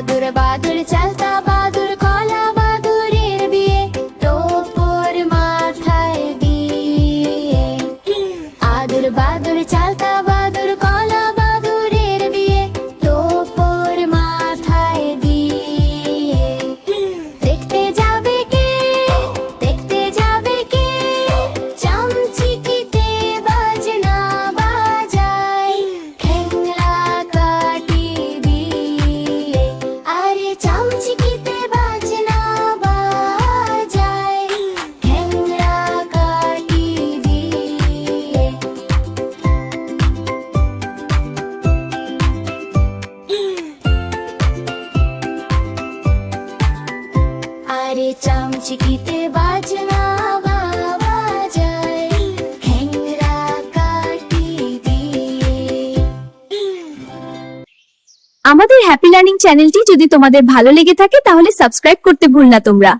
বাদুর বাদুর চালতা বাদুর কলা বাদুরের বিয়ে টোপর মাথায় দিয়ে। আদুর বাদুর চালতা বাদুর কলা বাদুরের বিয়ে টোপর মাথায় দিয়ে। দেখতে যাবে কে, দেখতে যাবে কে, চামচিকিতে বাজনা বাজায় খ্যাংলা কাটি দিয়ে। আরে চামচিকিতে বাজনা বাজায় খ্যাংলা কাটি দিয়ে। আরে চামচিকিতে বাজনা বাজায় খ্যাংরা কাটি দিয়ে। আমাদের হ্যাপি লার্নিং চ্যানেলটি যদি তোমাদের ভালো লেগে থাকে তাহলে সাবস্ক্রাইব করতে ভুল না তোমরা।